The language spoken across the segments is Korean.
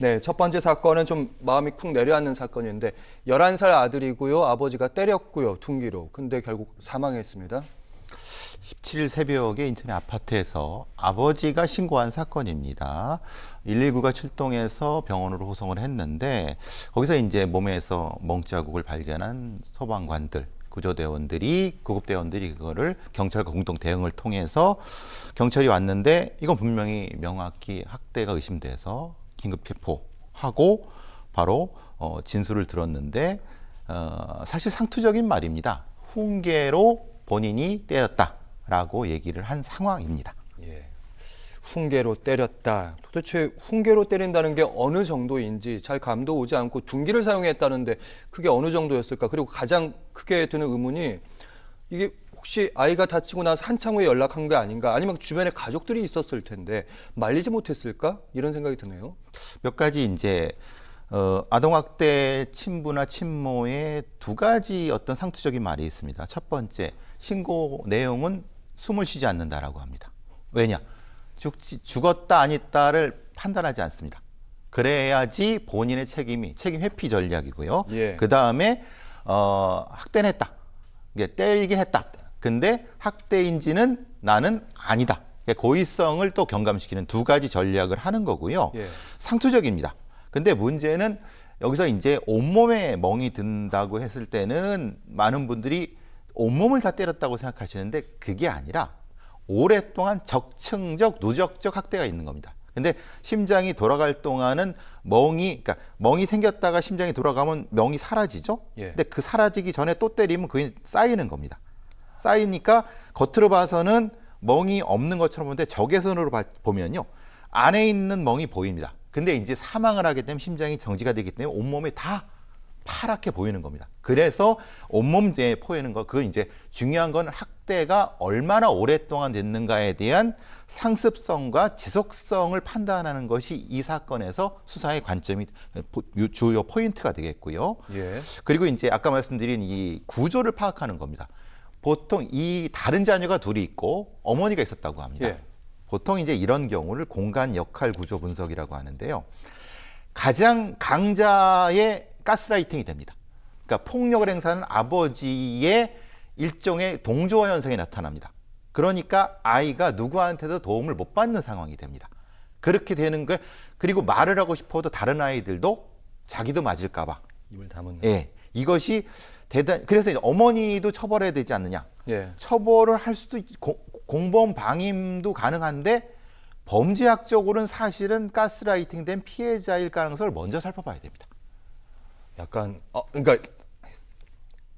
네, 첫 번째 사건은 좀 마음이 쿵 내려앉는 사건인데 11살 아들이고요. 아버지가 때렸고요. 둔기로. 근데 결국 사망했습니다. 17일 새벽에 인천의 아파트에서 아버지가 신고한 사건입니다. 119가 출동해서 병원으로 호송을 했는데 거기서 이제 몸에서 멍자국을 발견한 소방관들, 구급대원들이 그거를 경찰과 공동 대응을 통해서 경찰이 왔는데 이건 분명히 명확히 학대가 의심돼서 긴급 체포하고 바로 진술을 들었는데 사실 상투적인 말입니다. 훈계로 본인이 때렸다라고 얘기를 한 상황입니다. 예. 훈계로 때렸다. 도대체 훈계로 때린다는 게 어느 정도인지 잘 감도 오지 않고 둔기를 사용했다는데 그게 어느 정도였을까? 그리고 가장 크게 드는 의문이 이게 혹시 아이가 다치고 나서 한참 후에 연락한 게 아닌가? 아니면 주변에 가족들이 있었을 텐데 말리지 못했을까? 이런 생각이 드네요. 몇 가지 이제 아동학대 친부나 친모의 두 가지 어떤 상투적인 말이 있습니다. 첫 번째, 신고 내용은 숨을 쉬지 않는다라고 합니다. 왜냐? 죽었다 아니다를 판단하지 않습니다. 그래야지 본인의 책임 회피 전략이고요. 예. 그 다음에 학대는 했다. 때리긴 했다. 근데 학대인지는 나는 아니다. 고의성을 또 경감시키는 두 가지 전략을 하는 거고요. 예. 상투적입니다. 근데 문제는 여기서 이제 온몸에 멍이 든다고 했을 때는 많은 분들이 온몸을 다 때렸다고 생각하시는데 그게 아니라 오랫동안 적층적, 누적적 학대가 있는 겁니다. 근데 심장이 돌아갈 동안은 그러니까 멍이 생겼다가 심장이 돌아가면 멍이 사라지죠? 예. 근데 그 사라지기 전에 또 때리면 그게 쌓이는 겁니다. 쌓이니까 겉으로 봐서는 멍이 없는 것처럼 보는데 적외선으로 보면요. 안에 있는 멍이 보입니다. 근데 이제 사망을 하게 되면 심장이 정지가 되기 때문에 온몸이 다 파랗게 보이는 겁니다. 그래서 온몸에 포이는 거, 그건 이제 중요한 건 학대가 얼마나 오랫동안 됐는가에 대한 상습성과 지속성을 판단하는 것이 이 사건에서 수사의 관점이 주요 포인트가 되겠고요. 예. 그리고 이제 아까 말씀드린 이 구조를 파악하는 겁니다. 보통 이 다른 자녀가 둘이 있고 어머니가 있었다고 합니다. 예. 보통 이제 이런 경우를 공간 역할 구조 분석이라고 하는데요. 가장 강자의 가스라이팅이 됩니다. 그러니까 폭력을 행사하는 아버지의 일종의 동조화 현상이 나타납니다. 그러니까 아이가 누구한테도 도움을 못 받는 상황이 됩니다. 그렇게 되는 거 그리고 말을 하고 싶어도 다른 아이들도 자기도 맞을까 봐. 입을 다문네. 예. 이것이 그래서 이제 어머니도 처벌해야 되지 않느냐. 예. 처벌을 할 수도 공범 방임도 가능한데 범죄학적으로는 사실은 가스라이팅 된 피해자일 가능성을 먼저 살펴봐야 됩니다. 약간 그러니까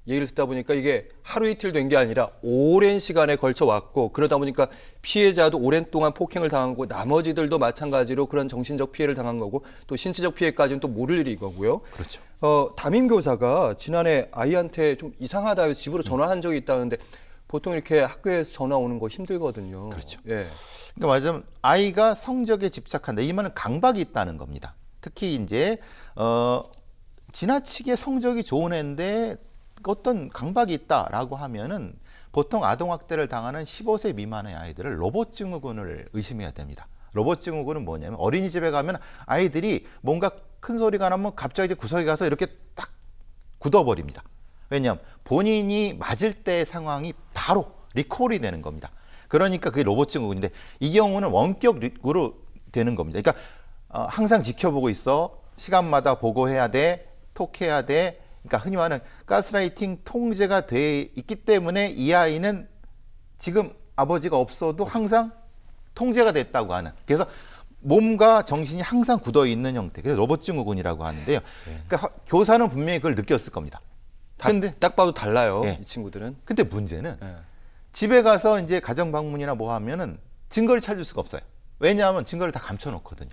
얘기를 듣다 보니까 이게 하루 이틀 된 게 아니라 오랜 시간에 걸쳐 왔고 그러다 보니까 피해자도 오랜 동안 폭행을 당한 거고 나머지들도 마찬가지로 그런 정신적 피해를 당한 거고 또 신체적 피해까지는 또 모를 일이 이거고요. 그렇죠. 담임 교사가 지난해 아이한테 좀 이상하다 해서 집으로 전화한 적이 있다는데 보통 이렇게 학교에서 전화 오는 거 힘들거든요. 그렇죠. 예. 그러니까 말하자면 아이가 성적에 집착한다. 이 말은 강박이 있다는 겁니다. 특히 이제 지나치게 성적이 좋은 애인데 어떤 강박이 있다라고 하면은 보통 아동학대를 당하는 15세 미만의 아이들을 로봇 증후군을 의심해야 됩니다. 로봇 증후군은 뭐냐면 어린이집에 가면 아이들이 뭔가 큰 소리가 나면 갑자기 구석에 가서 이렇게 딱 굳어버립니다. 왜냐하면 본인이 맞을 때 상황이 바로 리콜이 되는 겁니다. 그러니까 그게 로봇 증후군인데 이 경우는 원격으로 되는 겁니다. 그러니까 항상 지켜보고 있어. 시간마다 보고해야 돼. 톡해야 돼. 그러니까 흔히 말하는 가스라이팅 통제가 돼 있기 때문에 이 아이는 지금 아버지가 없어도 항상 통제가 됐다고 하는. 그래서 몸과 정신이 항상 굳어 있는 형태. 그래서 로봇 증후군이라고 하는데요. 그러니까 교사는 분명히 그걸 느꼈을 겁니다. 근데 딱 봐도 달라요. 예. 이 친구들은. 근데 문제는 예. 집에 가서 이제 가정 방문이나 뭐 하면은 증거를 찾을 수가 없어요. 왜냐하면 증거를 다 감춰놓거든요.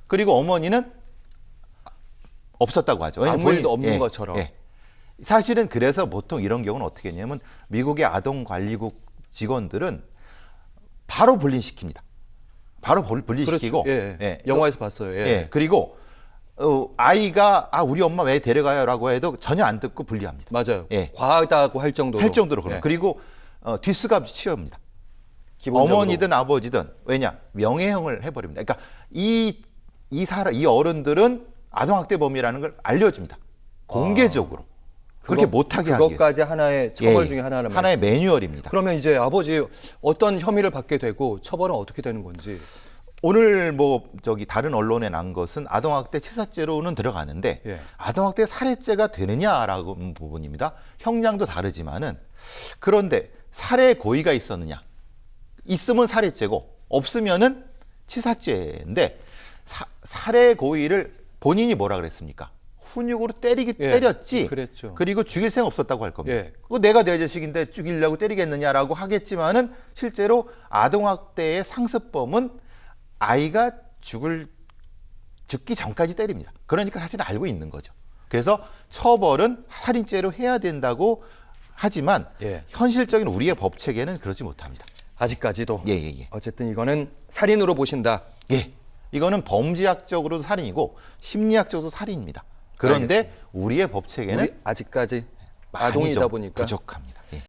그리고 어머니는 없었다고 하죠. 아무 일도 없는 것처럼. 예. 사실은 그래서 보통 이런 경우는 어떻게 했냐면 미국의 아동관리국 직원들은 바로 분리시킵니다. 바로 분리시키고. 그렇죠. 예. 예. 영화에서 봤어요. 예. 예. 그리고 아이가 우리 엄마 왜 데려가요라고 해도 전혀 안 듣고 분리합니다. 맞아요. 예. 과하다고 할 정도로. 그럼. 예. 그리고 뒷수갑 치웁니다. 기본적으로. 어머니든 아버지든 왜냐 명예형을 해버립니다. 그러니까 이 이 어른들은 아동학대범이라는 걸 알려줍니다. 공개적으로. 그렇게 못하게 하기 위해서. 그것까지 하나의 처벌 예, 중에 하나라는 하나의 말씀. 매뉴얼입니다. 그러면 이제 아버지 어떤 혐의를 받게 되고 처벌은 어떻게 되는 건지. 오늘 다른 언론에 난 것은 아동학대 치사죄로는 들어가는데 예. 아동학대 살해죄가 되느냐라고 부분입니다. 형량도 다르지만은 그런데 살해 고의가 있었느냐? 있으면 살해죄고 없으면은 치사죄인데 살해 고의를 본인이 뭐라 그랬습니까? 훈육으로 때렸지. 그랬죠. 그리고 죽일 생각 없었다고 할 겁니다. 예. 그거 내가 내 자식인데 죽이려고 때리겠느냐라고 하겠지만은 실제로 아동학대의 상습범은 아이가 죽기 전까지 때립니다. 그러니까 사실은 알고 있는 거죠. 그래서 처벌은 살인죄로 해야 된다고 하지만 예. 현실적인 우리의 법 체계는 그렇지 못합니다. 아직까지도. 예. 어쨌든 이거는 살인으로 보신다. 예. 이거는 범죄학적으로도 살인이고 심리학적으로도 살인입니다. 그런데 알겠습니다. 우리의 법 체계는 우리 아직까지 많이 아동이다 좀 보니까 부족합니다. 예.